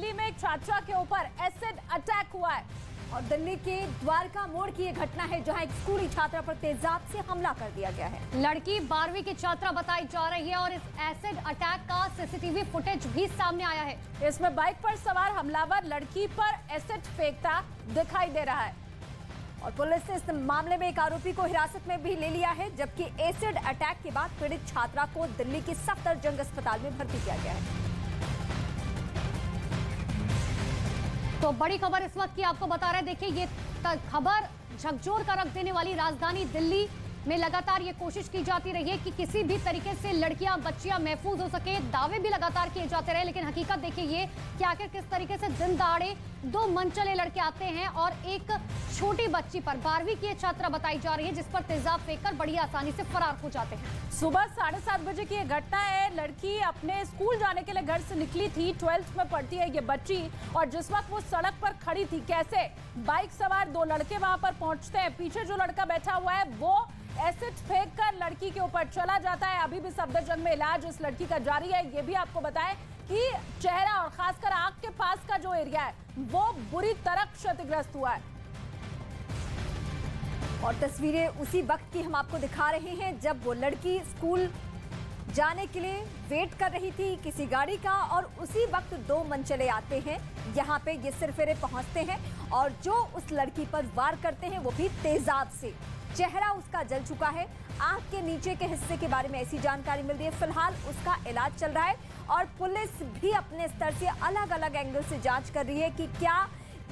दिल्ली में एक छात्रा के ऊपर एसिड अटैक हुआ है और दिल्ली के द्वारका मोड़ की ये घटना है जहां एक स्कूली छात्रा पर तेजाब से हमला कर दिया गया है। लड़की 12वीं की छात्रा बताई जा रही है और इस एसिड अटैक का सीसीटीवी फुटेज भी सामने आया है। इसमें बाइक पर सवार हमलावर लड़की पर एसिड फेंकता दिखाई दे रहा है और पुलिस ने इस मामले में एक आरोपी को हिरासत में भी ले लिया है, जबकि एसिड अटैक के बाद पीड़ित छात्रा को दिल्ली के सफदरजंग अस्पताल में भर्ती किया गया है। तो बड़ी खबर इस वक्त की आपको बता रहे हैं। देखिए, ये खबर झकझोर कर रख देने वाली। राजधानी दिल्ली में लगातार ये कोशिश की जाती रही है कि किसी भी तरीके से लड़कियां बच्चियां महफूज हो सके। दावे भी लगातार किए जाते रहे, लेकिन हकीकत देखिए ये कि आखिर किस तरीके से दिन दहाड़े दो मनचले लड़के आते हैं और एक छोटी बच्ची पर 12वीं की छात्रा बताई जा रही है जिस पर तेजाब फेंककर बड़ी आसानी से फरार हो जाते हैं। सुबह 7:30 बजे की ये घटना है। लड़की अपने स्कूल जाने के लिए घर से निकली थी। 12th में पढ़ती है ये बच्ची और जिस वक्त वो सड़क पर खड़ी थी, कैसे बाइक सवार दो लड़के वहां पर पहुंचते हैं। पीछे जो लड़का बैठा हुआ है वो एसिड फेंककर लड़की के ऊपर चला जाता है। अभी भी सफदरजंग में इलाज इस लड़की का जारी है। ये भी आपको बताएं कि चेहरा और खासकर आंख के पास का जो एरिया है वो बुरी तरह क्षतिग्रस्त हुआ है। और तस्वीरें उसी वक्त की हम आपको दिखा रहे हैं जब वो लड़की स्कूल जाने के लिए वेट कर रही थी किसी गाड़ी का और उसी वक्त दो मनचले आते हैं। यहाँ पे ये सिरफिरे पहुंचते हैं और जो उस लड़की पर वार करते हैं वो भी तेजाब से। चेहरा उसका जल चुका है। आंख के नीचे के हिस्से के बारे में ऐसी जानकारी मिल रही है। फिलहाल उसका इलाज चल रहा है और पुलिस भी अपने स्तर से अलग अलग एंगल से जांच कर रही है कि क्या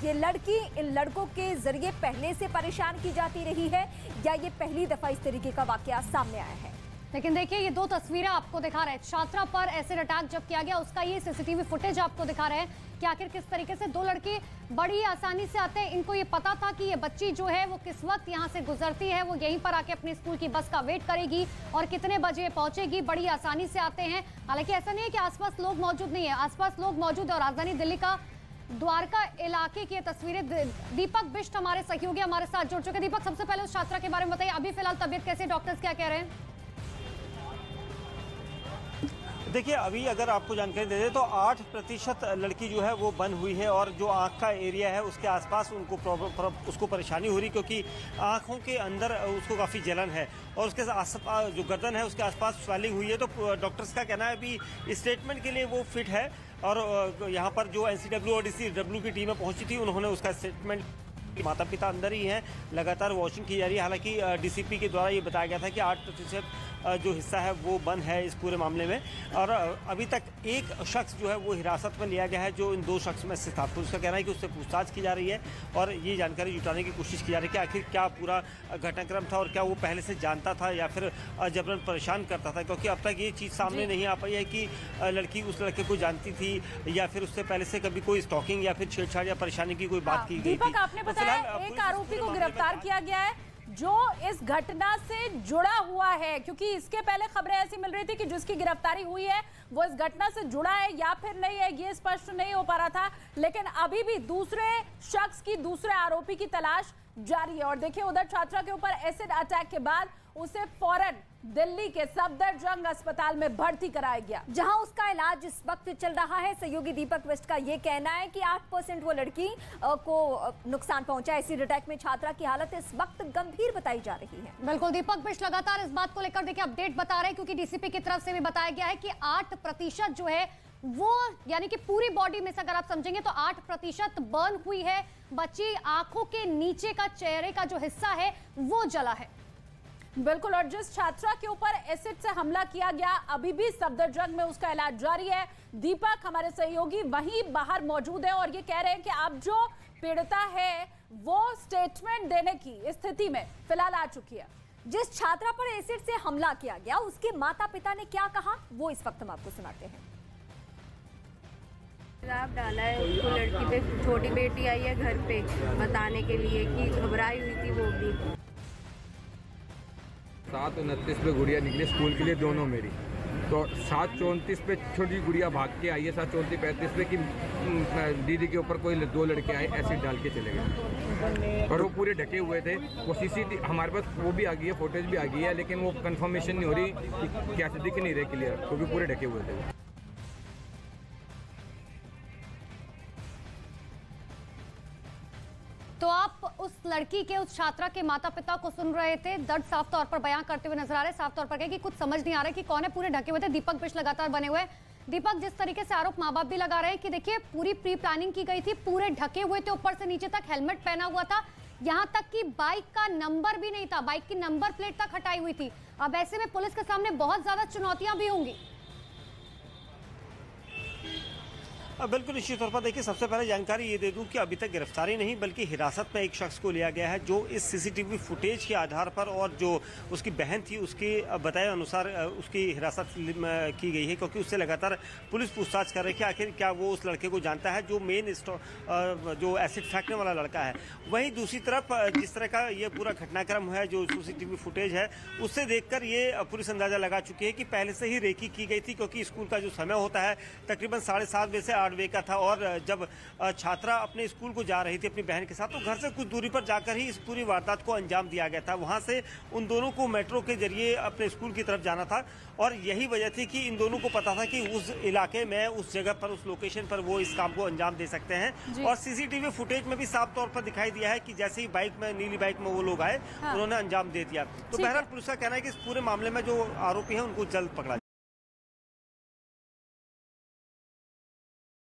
ये लड़की इन लड़कों के जरिए पहले से परेशान की जाती रही है या ये पहली दफा इस तरीके का वाकया सामने आया है। लेकिन देखिए, ये दो तस्वीरें आपको दिखा रहे हैं। छात्रा पर एसिड अटैक जब किया गया उसका ये सीसीटीवी फुटेज आपको दिखा रहे हैं कि आखिर किस तरीके से दो लड़के बड़ी आसानी से आते हैं। इनको ये पता था कि ये बच्ची जो है वो किस वक्त यहाँ से गुजरती है, वो यहीं पर आके अपने स्कूल की बस का वेट करेगी और कितने बजे पहुंचेगी। बड़ी आसानी से आते हैं। हालांकि ऐसा नहीं है कि आसपास लोग मौजूद नहीं है, आसपास लोग मौजूद है। और राजधानी दिल्ली का द्वारका इलाके की तस्वीरें दीपक बिष्ट हमारे सहयोगी हमारे साथ जुड़ चुके। दीपक, सबसे पहले उस छात्रा के बारे में बताइए, अभी फिलहाल तबीयत कैसे, डॉक्टर्स क्या कह रहे हैं? देखिए, अभी अगर आपको जानकारी दे दें तो 8% लड़की जो है वो बंद हुई है और जो आंख का एरिया है उसके आसपास उसको परेशानी हो रही, क्योंकि आंखों के अंदर उसको काफ़ी जलन है और उसके आसपास जो गर्दन है उसके आसपास स्वेलिंग हुई है। तो डॉक्टर्स का कहना है अभी स्टेटमेंट के लिए वो फिट है और यहाँ पर जो NCW और DCW की टीमें पहुंची थी उन्होंने उसका स्टेटमेंट, माता पिता अंदर ही हैं, लगातार वॉशिंग की जा रही है। हालांकि DCP के द्वारा ये बताया गया था कि 8% जो हिस्सा है वो बंद है इस पूरे मामले में और अभी तक एक शख्स जो है वो हिरासत में लिया गया है जो इन दो शख्स में से था। पुलिस का कहना है कि उससे पूछताछ की जा रही है और ये जानकारी जुटाने की कोशिश की जा रही है कि आखिर क्या पूरा घटनाक्रम था और क्या वो पहले से जानता था या फिर जबरन परेशान करता था, क्योंकि अब तक ये चीज़ सामने नहीं आ पाई है कि लड़की उस लड़के को जानती थी या फिर उससे पहले से कभी कोई स्टॉकिंग या फिर छेड़छाड़ या परेशानी की कोई बात की गई थी। आपने बताया एक आरोपी को गिरफ्तार किया गया है जो इस घटना से जुड़ा हुआ है, क्योंकि इसके पहले खबरें ऐसी मिल रही थी कि जिसकी गिरफ्तारी हुई है वो इस घटना से जुड़ा है या फिर नहीं है, ये स्पष्ट नहीं हो पा रहा था। लेकिन अभी भी दूसरे शख्स की, दूसरे आरोपी की तलाश जारी है। और देखिए, उधर छात्रा के ऊपर एसिड अटैक के बाद उसे फौरन दिल्ली के सफदरजंग अस्पताल में भर्ती कराया गया, जहां उसका इलाज इस वक्त चल रहा है। सहयोगी दीपक बिष्ट का यह कहना है कि 8% वो लड़की को नुकसान पहुंचा। एसिड अटैक में छात्रा की हालत इस वक्त गंभीर बताई जा रही है। बिल्कुल, दीपक बिष्ट लगातार इस बात को लेकर देखिए अपडेट बता रहे हैं, क्योंकि DCP की तरफ से भी बताया गया है कि 8% जो है वो, यानी कि पूरी बॉडी में से अगर आप समझेंगे तो 8% बर्न हुई है। बच्ची आंखों के नीचे का चेहरे का जो हिस्सा है वो जला है। बिल्कुल, और जिस छात्रा के ऊपर एसिड से हमला किया गया अभी भी सफदरजंग में उसका इलाज जारी है। दीपक हमारे सहयोगी वहीं बाहर मौजूद है और ये कह रहे हैं कि अब जो पीड़िता है वो स्टेटमेंट देने की स्थिति में फिलहाल आ चुकी है। जिस छात्रा पर एसिड से हमला किया गया उसके माता पिता ने क्या कहा वो इस वक्त हम आपको सुनाते हैं। तेजाब डाला है उसको, लड़की पे छोटी बेटी आई है घर पे बताने के लिए कि घबराई हुई थी वो भी। 7:29 पे गुड़िया निकली स्कूल के लिए, दोनों मेरी। तो 7:34 पे छोटी गुड़िया भाग के आई है। 7:34-35 पे कि दीदी के ऊपर कोई दो लड़के आए, एसिड डाल के चले गए और वो पूरे ढके हुए थे। वो CCTV हमारे पास वो भी आ गई है, फुटेज भी आ गई है, लेकिन वो कंफर्मेशन नहीं हो रही कि कैसे दिख नहीं रहे क्लियर, क्योंकि पूरे ढके हुए थे। लड़की के, उस छात्रा के माता पिता को सुन रहे थे। दर्द साफ तौर पर बयां करते हुए नजर आ रहे, साफ तौर पर कहे कि कुछ समझ नहीं आ रहा है कि कौन है, पूरे ढके हुए थे। दीपक बिष्ट लगातार बने हुए। दीपक, जिस तरीके से आरोप माँ बाप भी लगा रहे हैं कि देखिए पूरी प्री प्लानिंग की गई थी, पूरे ढके हुए थे, ऊपर से नीचे तक हेलमेट पहना हुआ था, यहाँ तक कि बाइक का नंबर भी नहीं था, बाइक की नंबर प्लेट तक हटाई हुई थी। अब ऐसे में पुलिस के सामने बहुत ज्यादा चुनौतियां भी होंगी। बिल्कुल निश्चित तौर पर देखिए, सबसे पहले जानकारी ये दे दूं कि अभी तक गिरफ्तारी नहीं बल्कि हिरासत में एक शख्स को लिया गया है, जो इस सीसीटीवी फुटेज के आधार पर और जो उसकी बहन थी उसके बताए अनुसार उसकी हिरासत की गई है, क्योंकि उससे लगातार पुलिस पूछताछ कर रही है कि आखिर क्या वो उस लड़के को जानता है जो मेन जो एसिड फेंकने वाला लड़का है। वहीं दूसरी तरफ जिस तरह का ये पूरा घटनाक्रम है, जो सीसीटीवी फुटेज है, उससे देखकर ये पुलिस अंदाजा लगा चुकी है कि पहले से ही रेकी की गई थी, क्योंकि स्कूल का जो समय होता है तकरीबन 7:30 बजे से 8 बजे का था। और जब छात्रा अपने स्कूल को जा रही थी अपनी बहन के साथ, तो घर से कुछ दूरी पर जाकर ही इस पूरी वारदात को अंजाम दिया गया था। वहां से उन दोनों को मेट्रो के जरिए अपने स्कूल की तरफ जाना था, और यही वजह थी कि इन दोनों को पता था कि उस इलाके में, उस जगह पर, उस लोकेशन पर वो इस काम को अंजाम दे सकते हैं। और सीसीटीवी फुटेज में भी साफ तौर पर दिखाई दिया है कि जैसे ही बाइक में, नीली बाइक में वो लोग आए, उन्होंने अंजाम दे दिया। तो बहरहाल पुलिस का कहना है कि इस पूरे मामले में जो आरोपी है उनको जल्द पकड़ा